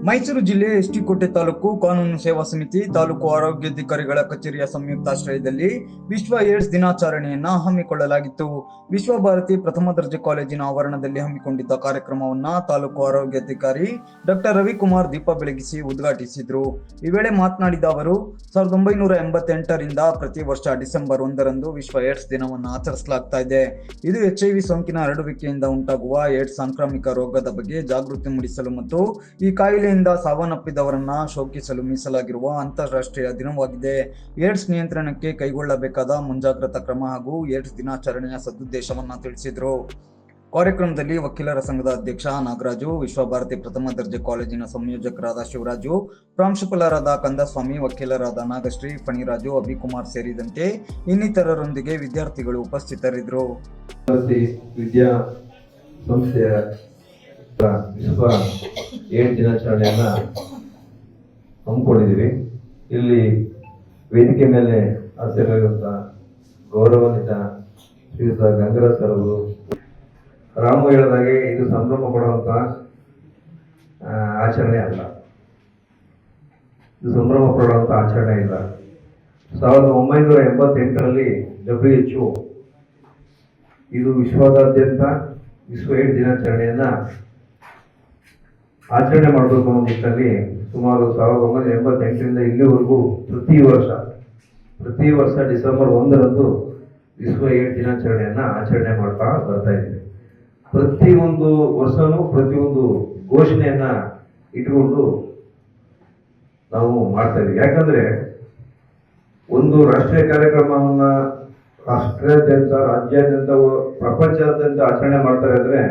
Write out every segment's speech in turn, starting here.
ಮೈಸೂರು ಜಿಲ್ಲೆ ಎಸ್.ಟಿ. ಕೋಟೆ ತಾಲೂಕು ಕಾನೂನು ಸೇವಾ ಸಮಿತಿ, ತಾಲೂಕು ಆರೋಗ್ಯಾಧಿಕಾರಿಗಳ ಕಚೇರಿಯ ಸಂಯುಕ್ತಾಶ್ರಯದಲ್ಲಿ ವಿಶ್ವ ಏಡ್ಸ್ ದಿನಾಚರಣೆಯನ್ನ ಹಮ್ಮಿಕೊಳ್ಳಲಾಗಿತ್ತು. ವಿಶ್ವ ಭಾರತಿ ಪ್ರಥಮ ದರ್ಜೆ ಕಾಲೇಜಿನ ಆವರಣದಲ್ಲಿ ಹಮ್ಮಿಕೊಂಡಿದ್ದ ಕಾರ್ಯಕ್ರಮವನ್ನ ತಾಲೂಕು ಆರೋಗ್ಯಾಧಿಕಾರಿ ಡಾ. ರವಿಕುಮಾರ್ ದೀಪ ಬೆಳಗಿಸಿ ಉದ್ಘಾಟಿಸಿದ್ರು. ಈ ವೇಳೆ ಮಾತನಾಡಿದ ಅವರು, 1988ರಿಂದ ಪ್ರತಿ ವರ್ಷ ಡಿಸೆಂಬರ್ 1ರಂದು ವಿಶ್ವ ಏಡ್ಸ್ ದಿನವನ್ನು ಆಚರಿಸಲಾಗ್ತಾ ಇದೆ. ಇದು HIV ಸೋಂಕಿನ ಹರಡುವಿಕೆಯಿಂದ ಉಂಟಾಗುವ ಏಡ್ಸ್ ಸಾಂಕ್ರಾಮಿಕ ರೋಗದ ಬಗ್ಗೆ ಜಾಗೃತಿ ಮೂಡಿಸಲು ಮತ್ತು ಈ ಕಾಯಿಲೆಯಿಂದ ಸಾವನ್ನಪ್ಪಿದವರನ್ನ ಶೋಕಿಸಲು ಮೀಸಲಾಗಿರುವ ಅಂತಾರಾಷ್ಟ್ರೀಯ ದಿನವಾಗಿದೆ. ಏಡ್ಸ್ ನಿಯಂತ್ರಣಕ್ಕೆ ಕೈಗೊಳ್ಳಬೇಕಾದ ಮುಂಜಾಗ್ರತಾ ಕ್ರಮ ಹಾಗೂ ಏಡ್ಸ್ ದಿನಾಚರಣೆಯ ಸದುದ್ದೇಶವನ್ನ ತಿಳಿಸಿದರು. ಕಾರ್ಯಕ್ರಮದಲ್ಲಿ ವಕೀಲರ ಸಂಘದ ಅಧ್ಯಕ್ಷ ನಾಗರಾಜು, ವಿಶ್ವಭಾರತಿ ಪ್ರಥಮ ದರ್ಜೆ ಕಾಲೇಜಿನ ಸಂಯೋಜಕರಾದ ಶಿವರಾಜು, ಪ್ರಾಂಶುಪಾಲರಾದ ಕಂದಸ್ವಾಮಿ, ವಕೀಲರಾದ ನಾಗಶ್ರೀ, ಫಣಿರಾಜು, ಅಭಿಕುಮಾರ್ ಸೇರಿದಂತೆ ಇನ್ನಿತರರೊಂದಿಗೆ ವಿದ್ಯಾರ್ಥಿಗಳು ಉಪಸ್ಥಿತರಿದ್ದರು. ವಿದ್ಯಾ ಸಂಸ್ಥೆಯ ವಿಶ್ವ ಏಡ್ಸ್ ದಿನಾಚರಣೆಯನ್ನ ಹಮ್ಮಿಕೊಂಡಿದ್ದೀವಿ. ಇಲ್ಲಿ ವೇದಿಕೆ ಮೇಲೆ ಹಾಜರಿರುವಂತ ಗೌರವಾನ್ವಿತ ಶ್ರೀಯುತ ಗಂಗರಾಜ್ ಸರ್ ಅವರು, ರಾಮು ಹೇಳಿದಾಗೆ ಇದು ಸಂಭ್ರಮ ಪಡುವಂತ ಆಚರಣೆ ಅಲ್ಲ, ಇದು ಸಂಭ್ರಮ ಪಡುವಂತ ಆಚರಣೆ ಇಲ್ಲ. 1988ರಲ್ಲಿ WHO ಇದು ವಿಶ್ವದಾದ್ಯಂತ ವಿಶ್ವ ಏಡ್ಸ್ ದಿನಾಚರಣೆಯನ್ನ ಆಚರಣೆ ಮಾಡಬೇಕು ಅನ್ನೋ ನಿಟ್ಟಿನಲ್ಲಿ ಸುಮಾರು 1988ರಿಂದ ಇಲ್ಲಿವರೆಗೂ ಪ್ರತಿ ವರ್ಷ ಡಿಸೆಂಬರ್ 1ರಂದು ವಿಶ್ವ ಏಡ್ಸ್ ದಿನಾಚರಣೆಯನ್ನ ಆಚರಣೆ ಮಾಡ್ತಾ ಬರ್ತಾ ಇದ್ದೀವಿ. ಪ್ರತಿಯೊಂದು ವರ್ಷನೂ ಪ್ರತಿಯೊಂದು ಘೋಷಣೆಯನ್ನ ಇಟ್ಕೊಂಡು ನಾವು ಮಾಡ್ತಾ ಇದ್ದೀವಿ. ಯಾಕಂದ್ರೆ ಒಂದು ರಾಷ್ಟ್ರೀಯ ಕಾರ್ಯಕ್ರಮವನ್ನ ರಾಷ್ಟ್ರಾದ್ಯಂತ, ರಾಜ್ಯಾದ್ಯಂತ, ಪ್ರಪಂಚಾದ್ಯಂತ ಆಚರಣೆ ಮಾಡ್ತಾರೆ ಅಂದ್ರೆ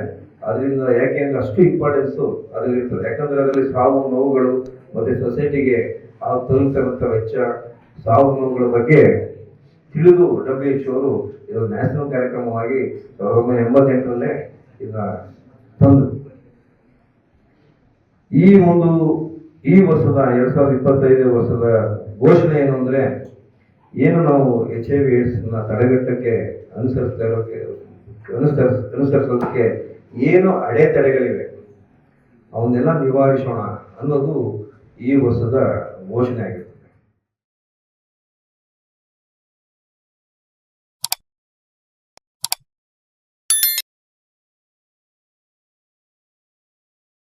ಅದರಿಂದ ಯಾಕೆಂದ್ರೆ ಅಷ್ಟು ಇಂಪಾರ್ಟೆನ್ಸ್ ಅದ್ರಲ್ಲಿ ಇರ್ತದೆ. ಯಾಕಂದ್ರೆ ಅದರಲ್ಲಿ ಸಾವು ನೋವುಗಳು ಮತ್ತೆ ಸೊಸೈಟಿಗೆ ತಲುಪ್ತಿರುವಂತ ವೆಚ್ಚ, ಸಾವು ನೋವುಗಳ ಬಗ್ಗೆ ತಿಳಿದು WHO ಅವರು ಇದು ನ್ಯಾಷನಲ್ ಕಾರ್ಯಕ್ರಮವಾಗಿ 1988ರಲ್ಲೇ ಇದನ್ನ ತಂದ್ರು. ಈ ವರ್ಷದ 2025 ವರ್ಷದ ಘೋಷಣೆ ಏನು ಅಂದ್ರೆ, ಏನು ನಾವು HIV ಏಡ್ಸ್ ತಡೆಗಟ್ಟಕ್ಕೆ ಅನುಸರಿಸೋದಕ್ಕೆ ಏನು ಅಡೆತಡೆಗಳಿವೆ ಅವನ್ನೆಲ್ಲ ನಿವಾರಿಸೋಣ ಅನ್ನೋದು ಈ ವರ್ಷದ ಘೋಷಣೆ ಆಗಿದೆ.